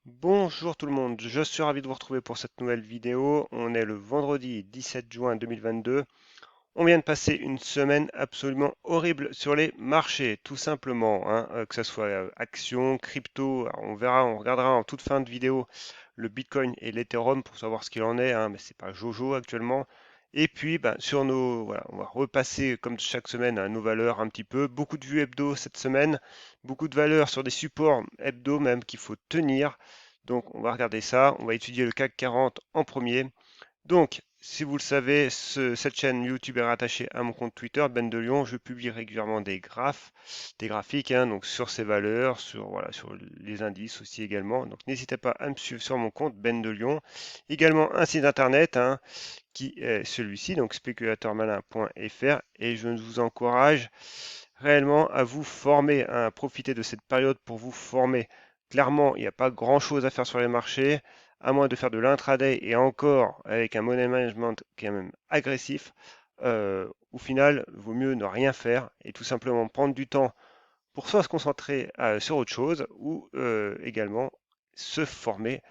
Bonjour tout le monde, je suis ravi de vous retrouver pour cette nouvelle vidéo. On est le vendredi 17 juin 2022. On vient de passer une semaine absolument horrible sur les marchés, tout simplement, hein, que ce soit actions, crypto. Alors, on verra, on regardera en toute fin de vidéo le Bitcoin et l'Ethereum pour savoir ce qu'il en est, hein, mais c'est pas Jojo actuellement. Et puis, ben, voilà, on va repasser comme chaque semaine à nos valeurs un petit peu. Beaucoup de vues hebdo cette semaine, beaucoup de valeurs sur des supports hebdo même qu'il faut tenir. Donc, on va regarder ça. On va étudier le CAC 40 en premier. Donc, si vous le savez, cette chaîne YouTube est rattachée à mon compte Twitter, Ben de Lyon. Je publie régulièrement des graphes, des graphiques, hein, donc sur ces valeurs, sur les indices aussi également. Donc, n'hésitez pas à me suivre sur mon compte Ben de Lyon. Également un site internet, hein, qui est celui-ci, donc spéculateurmalin.fr. Et je vous encourage réellement à vous former, hein, à profiter de cette période pour vous former. Clairement, il n'y a pas grand-chose à faire sur les marchés, à moins de faire de l'intraday et encore avec un money management qui est même agressif. Au final, vaut mieux ne rien faire et tout simplement prendre du temps pour soit se concentrer sur autre chose ou également se former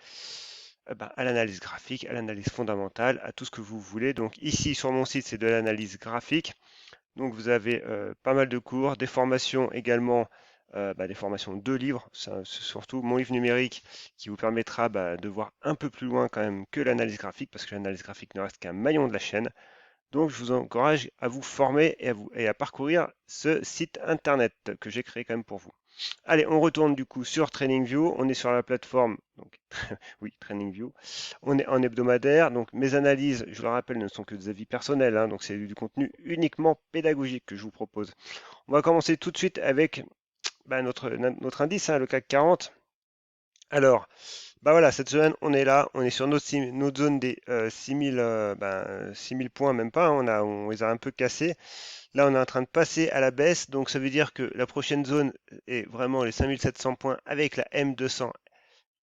à l'analyse graphique, à l'analyse fondamentale, à tout ce que vous voulez. Donc ici sur mon site, c'est de l'analyse graphique. Donc vous avez pas mal de cours, des formations également, des formations de livres, c'est surtout mon livre numérique qui vous permettra de voir un peu plus loin quand même que l'analyse graphique, parce que l'analyse graphique ne reste qu'un maillon de la chaîne. Donc je vous encourage à vous former et à parcourir ce site internet que j'ai créé quand même pour vous. Allez, on retourne du coup sur TradingView, on est sur la plateforme, donc oui, TradingView, on est en hebdomadaire, donc mes analyses, je le rappelle, ne sont que des avis personnels, hein, donc c'est du contenu uniquement pédagogique que je vous propose. On va commencer tout de suite avec notre indice, hein, le CAC 40. Alors, voilà, cette semaine, on est là, on est sur notre zone des 6000, 6000 points, même pas, hein, on les a un peu cassés. Là, on est en train de passer à la baisse, donc ça veut dire que la prochaine zone est vraiment les 5700 points avec la M200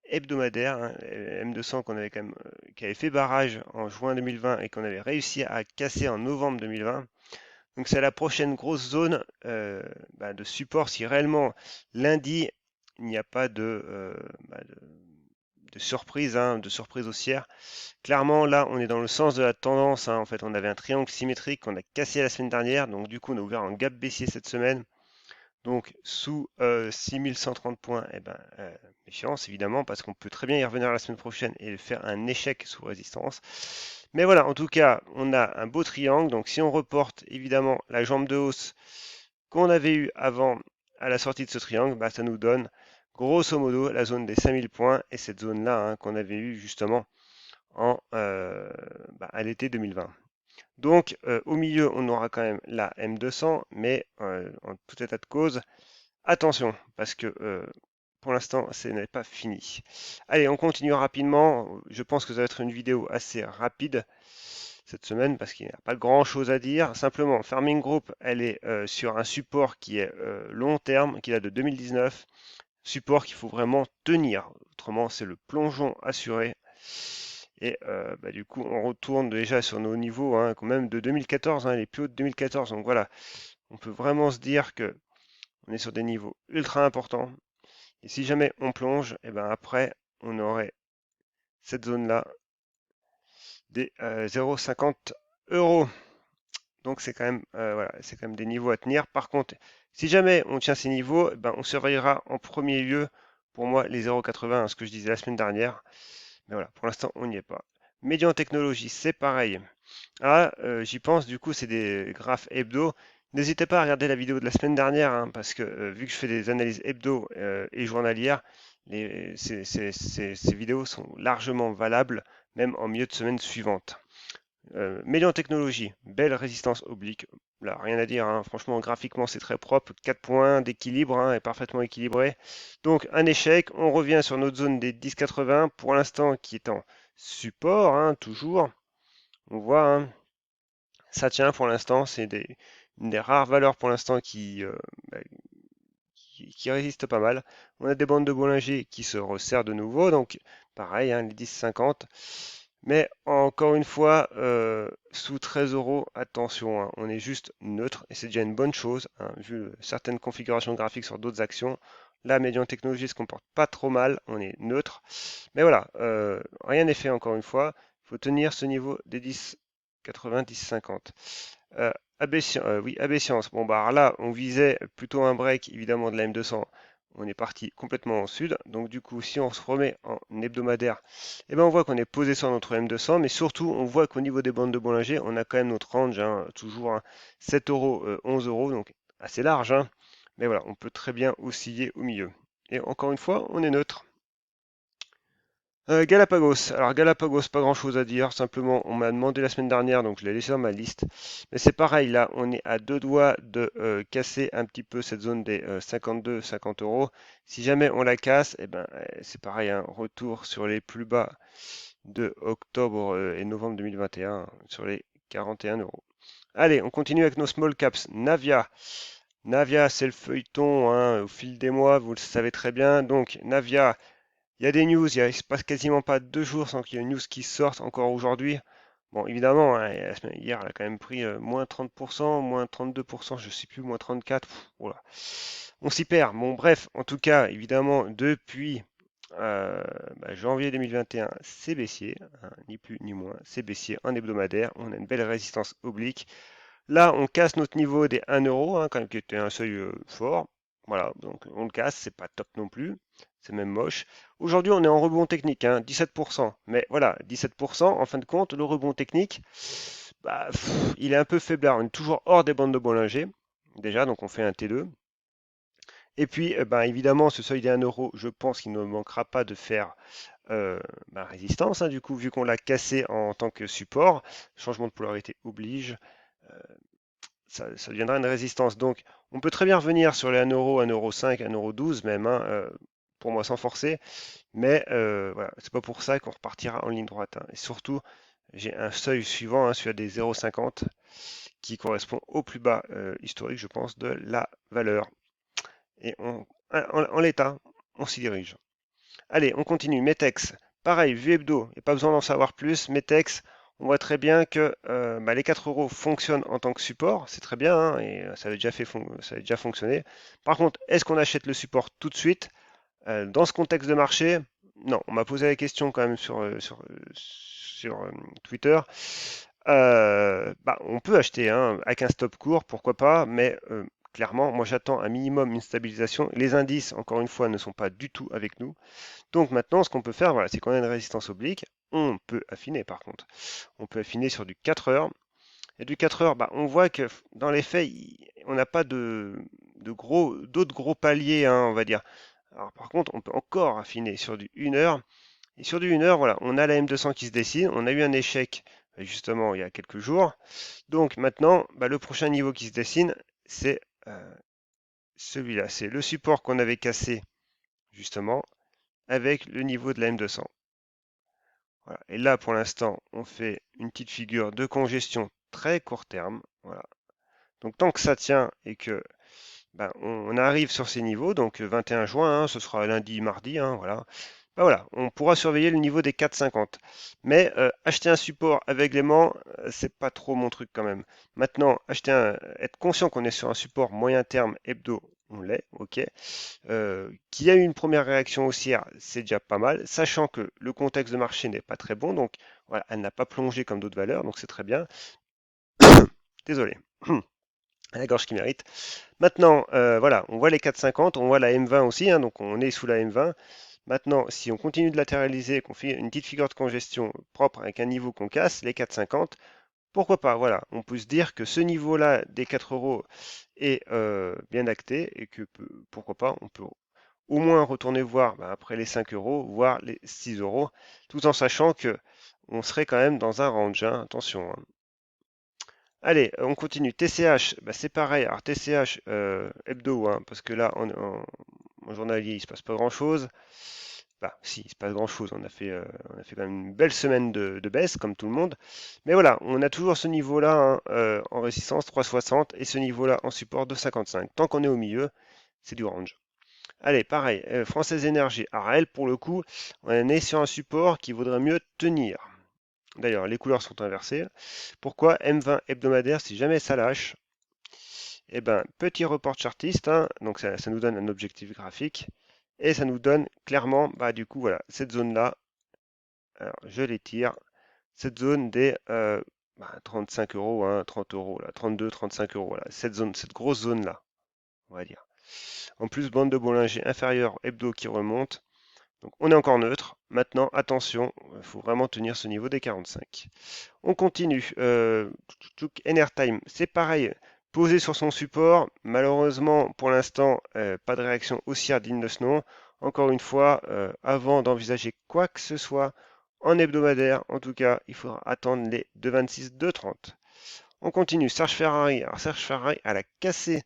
hebdomadaire, hein, M200 qu'on avait quand même, qui avait fait barrage en juin 2020 et qu'on avait réussi à casser en novembre 2020. Donc c'est la prochaine grosse zone de support si réellement lundi il n'y a pas de surprise, hein, de surprise haussière. Clairement, là, on est dans le sens de la tendance, hein. En fait, on avait un triangle symétrique qu'on a cassé la semaine dernière. Donc, du coup, on a ouvert un gap baissier cette semaine. Donc, sous 6130 points, méfiance, évidemment, parce qu'on peut très bien y revenir la semaine prochaine et faire un échec sous résistance. Mais voilà, en tout cas, on a un beau triangle. Donc, si on reporte, évidemment, la jambe de hausse qu'on avait eue avant à la sortie de ce triangle, ça nous donne, grosso modo, la zone des 5000 points et cette zone-là, hein, qu'on avait eue justement à l'été 2020. Donc, au milieu, on aura quand même la M200, mais en tout état de cause, attention, parce que pour l'instant, ce n'est pas fini. Allez, on continue rapidement. Je pense que ça va être une vidéo assez rapide cette semaine parce qu'il n'y a pas grand-chose à dire. Simplement, Farming Group, elle est sur un support qui est long terme, qui date de 2019. Support qu'il faut vraiment tenir. Autrement, c'est le plongeon assuré. Et du coup, on retourne déjà sur nos niveaux, hein, quand même de 2014, hein, les plus hauts de 2014. Donc voilà, on peut vraiment se dire que on est sur des niveaux ultra importants. Et si jamais on plonge, et ben après, on aurait cette zone-là des 0,50 euros. Donc c'est quand même, voilà, c'est quand même des niveaux à tenir. Par contre, si jamais on tient ces niveaux, on surveillera en premier lieu, pour moi, les 0,80, ce que je disais la semaine dernière. Mais voilà, pour l'instant, on n'y est pas. Médian technologie, c'est pareil. Ah, j'y pense, du coup, c'est des graphes hebdo. N'hésitez pas à regarder la vidéo de la semaine dernière, hein, parce que vu que je fais des analyses hebdo et journalières, ces vidéos sont largement valables, même en milieu de semaine suivante. Médian technologie, belle résistance oblique. Là, rien à dire, hein. Franchement, graphiquement, c'est très propre. 4 points d'équilibre, hein, est parfaitement équilibré. Donc, un échec. On revient sur notre zone des 10,80 pour l'instant qui est en support, hein, toujours. On voit, hein, ça tient pour l'instant. C'est une des rares valeurs pour l'instant bah, qui résiste pas mal. On a des bandes de Bollinger qui se resserrent de nouveau. Donc, pareil, hein, les 10,50. Mais encore une fois, sous 13 euros, attention, hein, on est juste neutre et c'est déjà une bonne chose, hein, vu certaines configurations graphiques sur d'autres actions. La médian technologie se comporte pas trop mal, on est neutre. Mais voilà, rien n'est fait encore une fois. Il faut tenir ce niveau des 10,80, 10,50. Oui, AB Science. Bon, bah alors là, on visait plutôt un break, évidemment, de la M200. On est parti complètement au sud. Donc, du coup, si on se remet en hebdomadaire, eh ben, on voit qu'on est posé sur notre M200. Mais surtout, on voit qu'au niveau des bandes de Bollinger, on a quand même notre range, hein, toujours hein, 7 euros, 11 euros. Donc, assez large. Hein. Mais voilà, on peut très bien osciller au milieu. Et encore une fois, on est neutre. Galapagos. Alors Galapagos, pas grand-chose à dire. Simplement, on m'a demandé la semaine dernière, donc je l'ai laissé dans ma liste. Mais c'est pareil, là, on est à deux doigts de casser un petit peu cette zone des 52-50 euros. Si jamais on la casse, eh ben, c'est pareil, un retour sur les plus bas de octobre et novembre 2021, sur les 41 euros. Allez, on continue avec nos small caps. Navia. Navia, c'est le feuilleton hein, au fil des mois, vous le savez très bien. Donc, Navia. Il y a des news, il se passe quasiment pas 2 jours sans qu'il y ait une news qui sorte encore aujourd'hui. Bon, évidemment, hein, hier, elle a quand même pris moins 30%, moins 32%, je sais plus, moins 34%. Voilà. On s'y perd. Bon, bref, en tout cas, évidemment, depuis janvier 2021, c'est baissier, hein, ni plus ni moins, c'est baissier en hebdomadaire. On a une belle résistance oblique. Là, on casse notre niveau des 1 euro, hein, quand même, qui était un seuil fort. Voilà, donc on le casse, c'est pas top non plus, c'est même moche. Aujourd'hui, on est en rebond technique, hein, 17%. Mais voilà, 17%, en fin de compte, le rebond technique, il est un peu faiblard. On est toujours hors des bandes de Bollinger, déjà, donc on fait un T2. Et puis, évidemment, ce seuil des 1 euro, je pense qu'il ne manquera pas de faire résistance, hein, du coup, vu qu'on l'a cassé en tant que support. Changement de polarité oblige. Euh, ça deviendra une résistance. Donc, on peut très bien revenir sur les 1 euro, 1 euro 5, 1 euro 12 même, hein, pour moi sans forcer. Mais voilà, c'est pas pour ça qu'on repartira en ligne droite. Hein. Et surtout, j'ai un seuil suivant, hein, celui à des 0,50, qui correspond au plus bas historique, je pense, de la valeur. Et en l'état, on s'y dirige. Allez, on continue. Metex. Pareil, vue hebdo, il n'y a pas besoin d'en savoir plus. Metex, on voit très bien que les 4 euros fonctionnent en tant que support. C'est très bien, hein, et ça avait déjà fonctionné. Par contre, est-ce qu'on achète le support tout de suite? Dans ce contexte de marché, non. On m'a posé la question quand même sur Twitter. On peut acheter hein, avec un stop court, pourquoi pas, mais clairement, moi j'attends un minimum une stabilisation. Les indices, encore une fois, ne sont pas du tout avec nous. Donc maintenant, ce qu'on peut faire, voilà, c'est qu'on a une résistance oblique. On peut affiner par contre. On peut affiner sur du 4 heures. Et du 4 heures, on voit que dans les faits, on n'a pas d'autres gros paliers, hein, on va dire. Alors par contre, on peut encore affiner sur du 1 heure. Et sur du 1 heure, voilà, on a la M200 qui se dessine. On a eu un échec justement il y a quelques jours. Donc maintenant, le prochain niveau qui se dessine, c'est celui-là. C'est le support qu'on avait cassé justement avec le niveau de la M200. Voilà. Et là, pour l'instant, on fait une petite figure de congestion très court terme. Voilà. Donc tant que ça tient et que on arrive sur ces niveaux, donc 21 juin, hein, ce sera lundi, mardi, hein, voilà. Voilà, on pourra surveiller le niveau des 4,50. Mais acheter un support aveuglément, c'est pas trop mon truc quand même. Maintenant, être conscient qu'on est sur un support moyen terme hebdo, on l'est, ok. Qu'il y a eu une première réaction haussière, c'est déjà pas mal, sachant que le contexte de marché n'est pas très bon, donc voilà, elle n'a pas plongé comme d'autres valeurs, donc c'est très bien. Désolé. La gorge qui mérite. Maintenant, voilà, on voit les 4,50, on voit la M20 aussi, hein, donc on est sous la M20. Maintenant, si on continue de latéraliser, qu'on fait une petite figure de congestion propre avec un niveau qu'on casse, les 4,50, pourquoi pas, voilà, on peut se dire que ce niveau-là des 4 euros est bien acté et que pourquoi pas, on peut au moins retourner voir après les 5 euros, voire les 6 euros, tout en sachant que on serait quand même dans un range, hein, attention. Hein. Allez, on continue. TCH, c'est pareil. Alors TCH hebdo, hein, parce que là, en journalier, il se passe pas grand-chose. Si, il se passe grand-chose. On a fait quand même une belle semaine de baisse, comme tout le monde. Mais voilà, on a toujours ce niveau-là hein, en résistance 3,60 et ce niveau-là en support 2,55. Tant qu'on est au milieu, c'est du range. Allez, pareil, Française Énergie. Alors elle, pour le coup, on est sur un support qui vaudrait mieux tenir. D'ailleurs, les couleurs sont inversées. Pourquoi M20 hebdomadaire, si jamais ça lâche, Eh ben, petit report chartiste, hein, donc ça nous donne un objectif graphique, et ça nous donne clairement, bah, du coup, voilà, cette zone-là, alors je l'étire, cette zone des 35 euros, hein, 30 euros, là, 32, 35 euros, voilà, cette zone, cette grosse zone-là, on va dire. En plus, bande de Bollinger inférieure, hebdo qui remonte, donc on est encore neutre. Maintenant, attention, il faut vraiment tenir ce niveau des 45. On continue. Enertime, c'est pareil. Posé sur son support. Malheureusement, pour l'instant, pas de réaction haussière digne de ce nom. Encore une fois, avant d'envisager quoi que ce soit en hebdomadaire, en tout cas, il faudra attendre les 2,26, 2,30. On continue. Serge Ferrari. Alors, Serge Ferrari, elle a cassé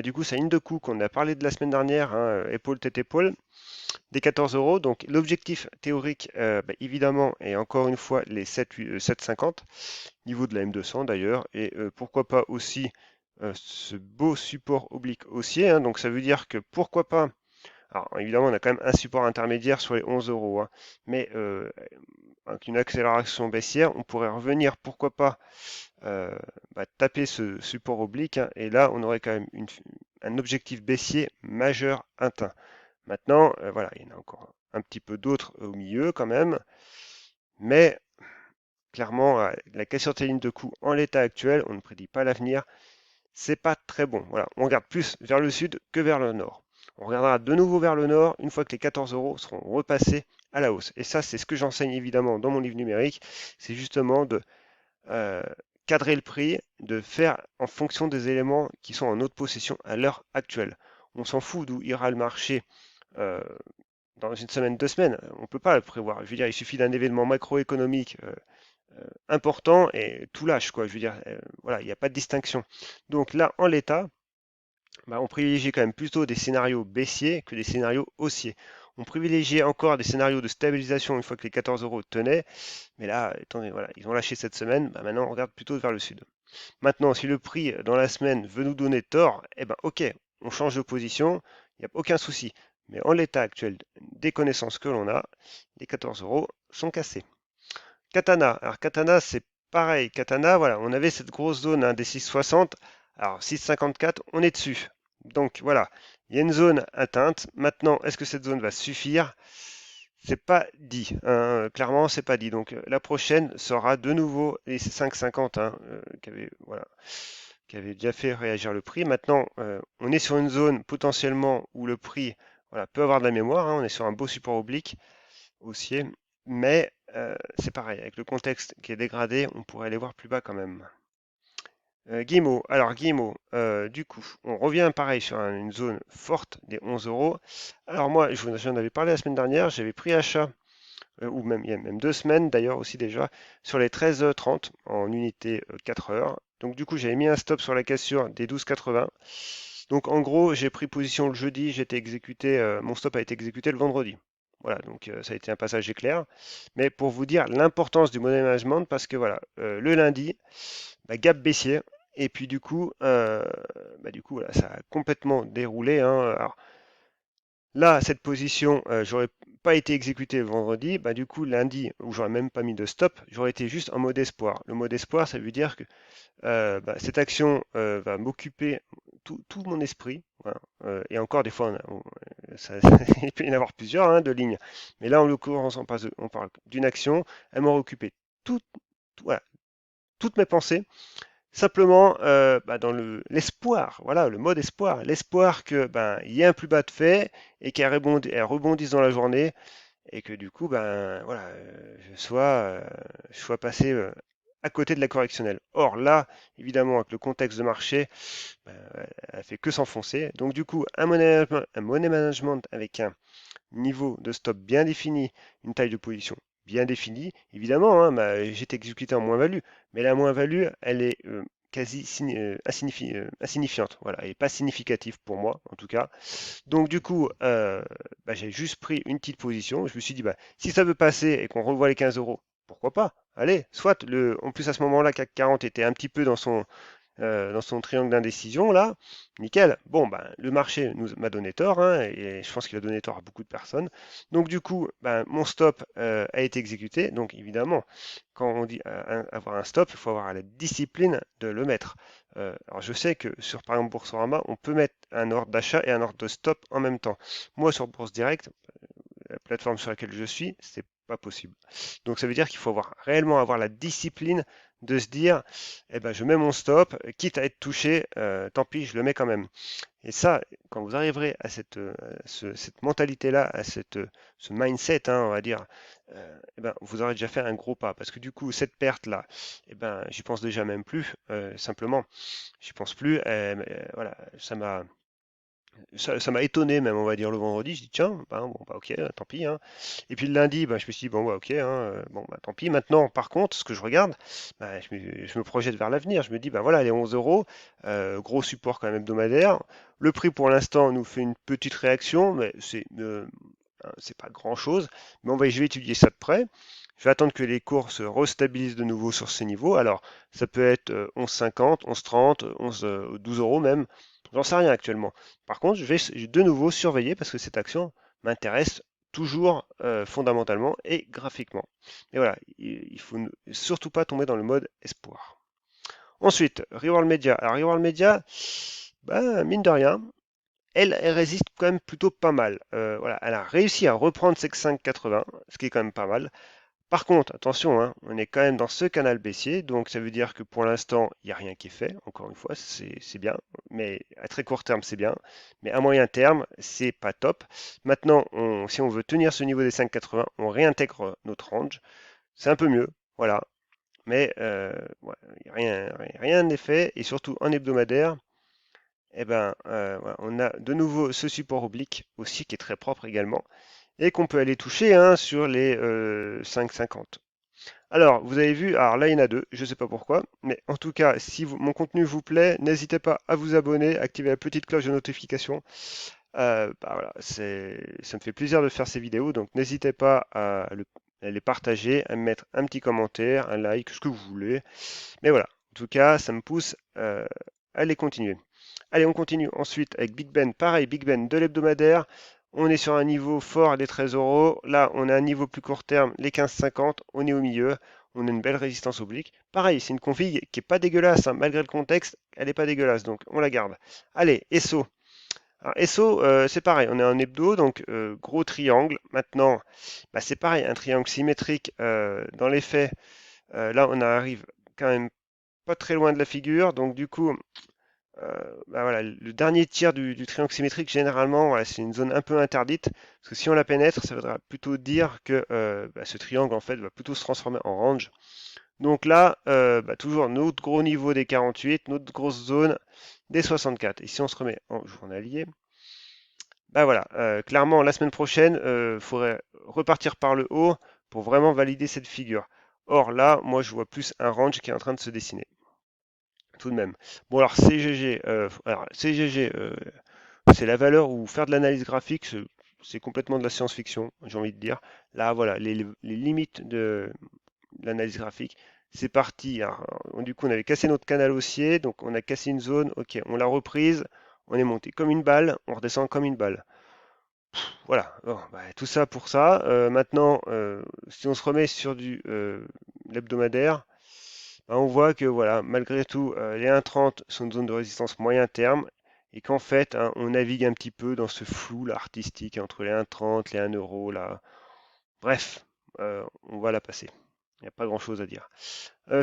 du coup sa ligne de coup qu'on a parlé de la semaine dernière, hein, épaule tête épaule des 14 euros. Donc l'objectif théorique, évidemment, est encore une fois les 7,50, niveau de la M200 d'ailleurs, et pourquoi pas aussi ce beau support oblique haussier, hein. Donc ça veut dire que pourquoi pas, alors évidemment on a quand même un support intermédiaire sur les 11 euros, hein, mais avec une accélération baissière, on pourrait revenir, pourquoi pas, taper ce support oblique, hein, et là on aurait quand même un objectif baissier majeur atteint. Maintenant, voilà, il y en a encore un petit peu d'autres au milieu quand même, mais clairement, la cassure de ligne de coup en l'état actuel, on ne prédit pas l'avenir, c'est pas très bon. Voilà, on regarde plus vers le sud que vers le nord. On regardera de nouveau vers le nord une fois que les 14 euros seront repassés à la hausse. Et ça, c'est ce que j'enseigne évidemment dans mon livre numérique, c'est justement de euh, cadrer le prix, de faire en fonction des éléments qui sont en notre possession à l'heure actuelle. On s'en fout d'où ira le marché euh, dans une semaine, 2 semaines. On ne peut pas le prévoir. Je veux dire, il suffit d'un événement macroéconomique important et tout lâche, quoi. Je veux dire, voilà, il n'y a pas de distinction. Donc là, en l'état, on privilégie quand même plutôt des scénarios baissiers que des scénarios haussiers. On privilégiait encore des scénarios de stabilisation une fois que les 14 euros tenaient, mais là, attendez, voilà, ils ont lâché cette semaine, maintenant on regarde plutôt vers le sud. Maintenant, si le prix dans la semaine veut nous donner tort, eh ben ok, on change de position, il n'y a aucun souci. Mais en l'état actuel des connaissances que l'on a, les 14 euros sont cassés. Katana, alors Katana c'est pareil, Katana, voilà, on avait cette grosse zone, hein, des 6,60, alors 6,54, on est dessus. Donc voilà, il y a une zone atteinte. Maintenant, est-ce que cette zone va suffire? C'est pas dit, hein, clairement c'est pas dit. Donc la prochaine sera de nouveau les 5,50, hein, voilà, qui avait déjà fait réagir le prix. Maintenant, on est sur une zone potentiellement où le prix, voilà, peut avoir de la mémoire, hein. On est sur un beau support oblique haussier, mais c'est pareil, avec le contexte qui est dégradé, on pourrait aller voir plus bas quand même. Guillemot, alors Guillemot, du coup, on revient pareil sur une zone forte des 11 euros. Alors moi, j'en avais parlé la semaine dernière, j'avais pris achat, ou même il y a même 2 semaines d'ailleurs aussi déjà, sur les 13,30 en unité 4 heures. Donc du coup, j'avais mis un stop sur la cassure des 12,80. Donc en gros, j'ai pris position le jeudi, j'étais exécuté, mon stop a été exécuté le vendredi. Voilà, donc ça a été un passage éclair. Mais pour vous dire l'importance du money management, parce que voilà, le lundi, gap baissier, et puis du coup, voilà, ça a complètement déroulé, hein. Alors, là, cette position, j'aurais pas été exécuté le vendredi, du coup, lundi, où j'aurais même pas mis de stop, j'aurais été juste en mode espoir. Le mode espoir, ça veut dire que cette action va m'occuper tout mon esprit. Voilà. Et encore, des fois, il peut y en avoir plusieurs, hein, de lignes. Mais là, en l'occurrence, on parle d'une action, elle m'aura occupé voilà, toutes mes pensées. Simplement, dans l'espoir, voilà, le mode espoir, l'espoir que il y ait un plus bas de fait et qu'elle elle rebondisse dans la journée et que du coup, voilà, je sois passé à côté de la correctionnelle. Or là, évidemment, avec le contexte de marché, ben, elle fait que s'enfoncer. Donc du coup, un money management avec un niveau de stop bien défini, une taille de position bien définie, évidemment, hein, j'étais exécuté en moins-value, mais la moins-value, elle est quasi insignifiante, voilà, elle n'est pas significative pour moi, en tout cas. Donc du coup, j'ai juste pris une petite position, je me suis dit, si ça veut passer et qu'on revoit les 15 euros, pourquoi pas? Allez, soit en plus à ce moment-là, CAC 40 était un petit peu dans son triangle d'indécision, là, nickel. Bon, le marché m'a donné tort, hein, et je pense qu'il a donné tort à beaucoup de personnes. Donc du coup, mon stop a été exécuté. Donc évidemment, quand on dit avoir un stop, il faut avoir la discipline de le mettre. Alors je sais que sur par exemple Boursorama, on peut mettre un ordre d'achat et un ordre de stop en même temps. Moi sur Bourse Direct, la plateforme sur laquelle je suis, c'est pas possible. Donc ça veut dire qu'il faut réellement avoir la discipline de se dire, eh ben je mets mon stop, quitte à être touché, tant pis, je le mets quand même. Et ça, quand vous arriverez à cette mentalité-là, ce mindset, hein, on va dire, eh ben, vous aurez déjà fait un gros pas. Parce que du coup, cette perte-là, eh ben, j'y pense déjà même plus. Simplement, j'y pense plus. Voilà, ça m'a étonné même, on va dire, le vendredi. Je dis, tiens, ben, bon, bah, ok, tant pis, hein. Et puis le lundi, bah, je me suis dit, bon, bah, ok, hein, bon, bah, tant pis. Maintenant, par contre, ce que je regarde, bah, je me projette vers l'avenir. Je me dis, bah voilà, les 11 euros, gros support quand même hebdomadaire. Le prix pour l'instant nous fait une petite réaction, mais c'est pas grand-chose. Mais je vais étudier ça de près. Je vais attendre que les cours se restabilisent de nouveau sur ces niveaux. Alors, ça peut être 11,50, 11,30, 11, 12 euros même. J'en sais rien actuellement. Par contre, je vais de nouveau surveiller parce que cette action m'intéresse toujours fondamentalement et graphiquement. Et voilà, il faut surtout pas tomber dans le mode espoir. Ensuite, Reworld Media. Alors, Reworld Media, ben, mine de rien, elle résiste quand même plutôt pas mal. Voilà, elle a réussi à reprendre ses 5,80, ce qui est quand même pas mal. Par contre, attention, hein, on est quand même dans ce canal baissier, donc ça veut dire que pour l'instant, il n'y a rien qui est fait. Encore une fois, c'est bien, mais à très court terme, c'est bien, mais à moyen terme, c'est pas top. Maintenant, si on veut tenir ce niveau des 5,80, on réintègre notre range. C'est un peu mieux, voilà, mais ouais, rien n'est fait, et surtout en hebdomadaire, eh ben, voilà, on a de nouveau ce support oblique aussi qui est très propre également et qu'on peut aller toucher hein, sur les 5,50. Alors, vous avez vu, alors là il y en a deux, je ne sais pas pourquoi, mais en tout cas, si mon contenu vous plaît, n'hésitez pas à vous abonner, activer la petite cloche de notification. Bah voilà, ça me fait plaisir de faire ces vidéos, donc n'hésitez pas à les partager, à me mettre un petit commentaire, un like, ce que vous voulez. Mais voilà, en tout cas, ça me pousse à les continuer. Allez, on continue ensuite avec Big Ben. Pareil, Big Ben de l'hebdomadaire. On est sur un niveau fort des 13 euros. Là, on a un niveau plus court terme, les 15,50. On est au milieu. On a une belle résistance oblique. Pareil, c'est une config qui est pas dégueulasse, hein. Malgré le contexte, elle n'est pas dégueulasse. Donc, on la garde. Allez, ESSO. Alors, ESSO, c'est pareil. On est en hebdo, donc gros triangle. Maintenant, bah, c'est pareil, un triangle symétrique dans les faits. Là, on arrive quand même pas très loin de la figure. Donc, du coup, bah voilà, le dernier tiers du triangle symétrique, généralement, voilà, c'est une zone un peu interdite, parce que si on la pénètre, ça voudra plutôt dire que bah, ce triangle, en fait, va plutôt se transformer en range. Donc là, bah, toujours notre gros niveau des 48, notre grosse zone des 64. Et si on se remet en journalier, bah voilà, clairement, la semaine prochaine, il faudrait repartir par le haut pour vraiment valider cette figure. Or là, moi, je vois plus un range qui est en train de se dessiner tout de même. Bon alors CGG, c'est la valeur où faire de l'analyse graphique, c'est complètement de la science-fiction, j'ai envie de dire. Là voilà, les limites de l'analyse graphique, c'est parti. Alors, du coup on avait cassé notre canal haussier, donc on a cassé une zone, ok, on l'a reprise, on est monté comme une balle, on redescend comme une balle. Voilà, bon, bah, tout ça pour ça. Maintenant, si on se remet sur l'hebdomadaire, bah, on voit que voilà, malgré tout, les 1,30 sont une zone de résistance moyen terme et qu'en fait, hein, on navigue un petit peu dans ce flou là, artistique entre les 1,30, les 1 euro là. Bref, on va la passer. Il n'y a pas grand-chose à dire.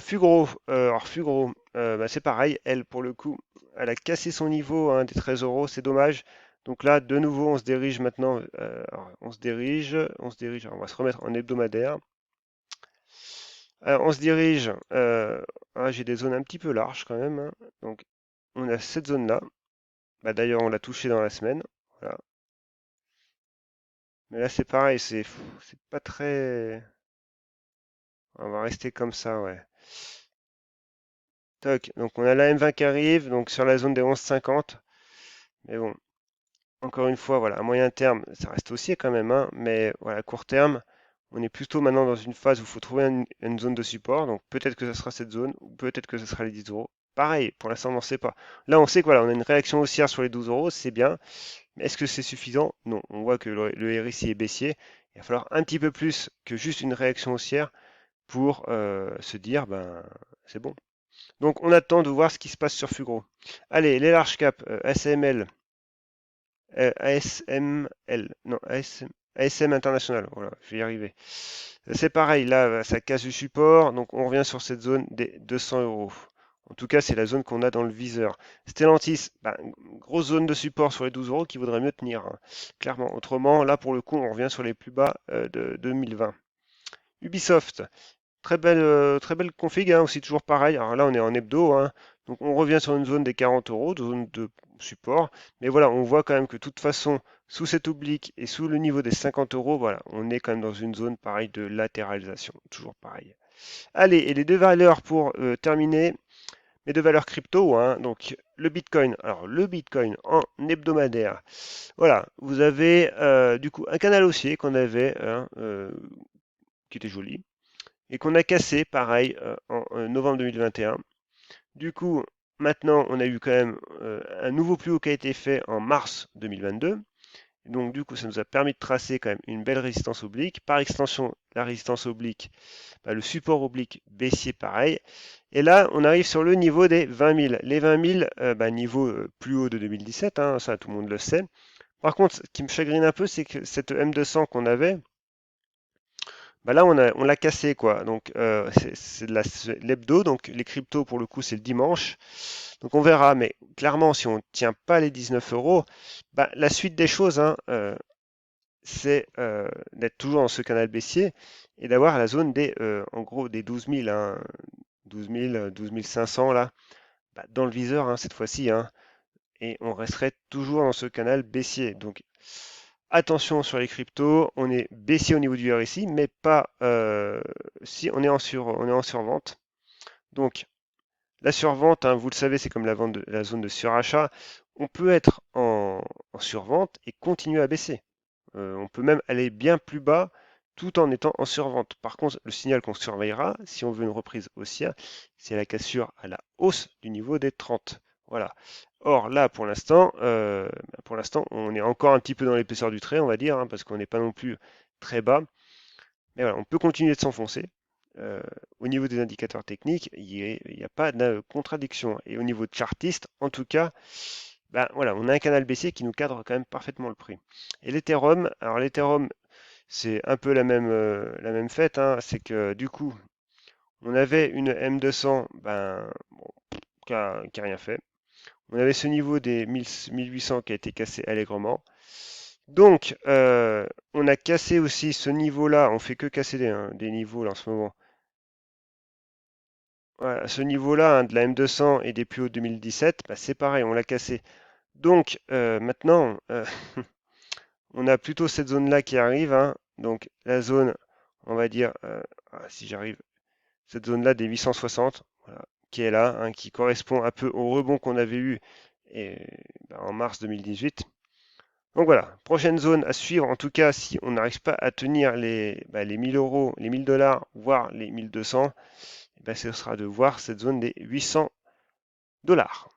Fugro, alors Fugro, bah, c'est pareil, elle pour le coup, elle a cassé son niveau hein, des 13 euros, c'est dommage. Donc là, de nouveau, on se dirige maintenant, alors, alors, on va se remettre en hebdomadaire. Alors, on se dirige, j'ai des zones un petit peu larges quand même, hein. Donc, on a cette zone-là. Bah, d'ailleurs, on l'a touché dans la semaine. Voilà. Mais là, c'est pareil, c'est pas très. On va rester comme ça, ouais. Toc. Donc, on a la M20 qui arrive, donc sur la zone des 11,50. Mais bon, encore une fois, voilà, à moyen terme, ça reste haussier quand même, hein. Mais voilà, à court terme, on est plutôt maintenant dans une phase où il faut trouver une zone de support. Donc, peut-être que ça sera cette zone, ou peut-être que ce sera les 10 euros. Pareil, pour l'instant, on n'en sait pas. Là, on sait que voilà, on a une réaction haussière sur les 12 euros, c'est bien. Mais est-ce que c'est suffisant? Non. On voit que le RSI est baissier. Il va falloir un petit peu plus que juste une réaction haussière pour se dire, ben, c'est bon. Donc on attend de voir ce qui se passe sur Fugro. Allez, les large cap, ASML, ASML, non, ASM International, voilà, je vais y arriver. C'est pareil, là, ça casse du support, donc on revient sur cette zone des 200 euros. En tout cas, c'est la zone qu'on a dans le viseur. Stellantis, bah, grosse zone de support sur les 12 euros qui vaudrait mieux tenir, hein, clairement. Autrement, là, pour le coup, on revient sur les plus bas de 2020. Ubisoft, très belle config, hein, aussi toujours pareil. Alors là, on est en hebdo, hein, donc on revient sur une zone des 40 euros, de zone de support. Mais voilà, on voit quand même que de toute façon, sous cet oblique et sous le niveau des 50 euros, voilà, on est quand même dans une zone pareille de latéralisation, toujours pareil. Allez, et les deux valeurs pour terminer, les deux valeurs crypto, hein, donc le Bitcoin. Alors le Bitcoin en hebdomadaire, voilà, vous avez du coup un canal haussier qu'on avait, hein, qui était joli et qu'on a cassé, pareil, en novembre 2021. Du coup, maintenant, on a eu quand même un nouveau plus haut qui a été fait en mars 2022. Donc, du coup, ça nous a permis de tracer quand même une belle résistance oblique. Par extension, la résistance oblique, bah, le support oblique baissier, pareil. Et là, on arrive sur le niveau des 20 000. Les 20 000, bah, niveau plus haut de 2017, hein, ça tout le monde le sait. Par contre, ce qui me chagrine un peu, c'est que cette M200 qu'on avait, bah là, on l'a cassé, quoi. Donc, c'est de l'hebdo. Donc, les cryptos, pour le coup, c'est le dimanche. Donc, on verra. Mais clairement, si on ne tient pas les 19 euros, bah, la suite des choses, hein, c'est d'être toujours dans ce canal baissier et d'avoir la zone des, en gros, des 12 000, hein, 12 000, 12 500, là, bah, dans le viseur, hein, cette fois-ci, hein, et on resterait toujours dans ce canal baissier. Donc, attention sur les cryptos, on est baissier au niveau du RSI, mais pas si on est en survente. Donc la survente, hein, vous le savez, c'est comme la zone de surachat. On peut être en survente et continuer à baisser. On peut même aller bien plus bas tout en étant en survente. Par contre, le signal qu'on surveillera, si on veut une reprise haussière, c'est la cassure à la hausse du niveau des 30. Voilà. Or, là, pour l'instant, on est encore un petit peu dans l'épaisseur du trait, on va dire, hein, parce qu'on n'est pas non plus très bas. Mais voilà, on peut continuer de s'enfoncer. Euh, Au niveau des indicateurs techniques, il n'y a pas de contradiction. Et au niveau de chartiste, en tout cas, ben voilà, on a un canal baissier qui nous cadre quand même parfaitement le prix. Et l'Ethereum, alors l'Ethereum, c'est un peu la même fête, hein, c'est que du coup, on avait une M200 ben, bon, qui a rien fait. On avait ce niveau des 1800 qui a été cassé allègrement. Donc, on a cassé aussi ce niveau-là. On fait que casser des niveaux là, en ce moment. Voilà, ce niveau-là, hein, de la M200 et des plus hauts 2017, bah, c'est pareil, on l'a cassé. Donc, maintenant, on a plutôt cette zone-là qui arrive, hein. Donc, la zone, on va dire, si j'arrive, cette zone-là des 860, voilà, qui est là, hein, qui correspond un peu au rebond qu'on avait eu et, bah, en mars 2018. Donc voilà, prochaine zone à suivre, en tout cas si on n'arrive pas à tenir les 1000 euros, les 1000 dollars, voire les 1200, eh ben, ce sera de voir cette zone des 800 dollars.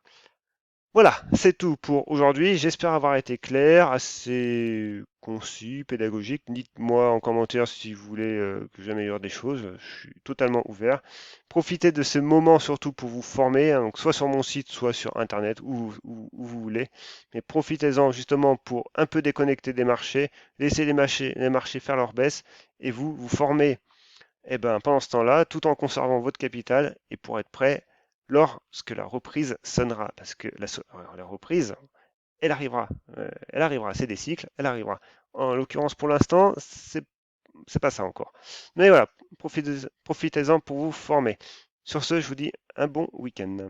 Voilà, c'est tout pour aujourd'hui. J'espère avoir été clair, assez concis, pédagogique. Dites-moi en commentaire si vous voulez que j'améliore des choses. Je suis totalement ouvert. Profitez de ce moment surtout pour vous former, hein, donc soit sur mon site, soit sur Internet, où vous voulez. Mais profitez-en justement pour un peu déconnecter des marchés, laisser les marchés faire leur baisse et vous former eh ben, pendant ce temps-là, tout en conservant votre capital et pour être prêt lorsque la reprise sonnera. Parce que la reprise, elle arrivera, c'est des cycles, elle arrivera. En l'occurrence, pour l'instant, c'est pas ça encore. Mais voilà, profitez-en pour vous former. Sur ce, je vous dis un bon week-end.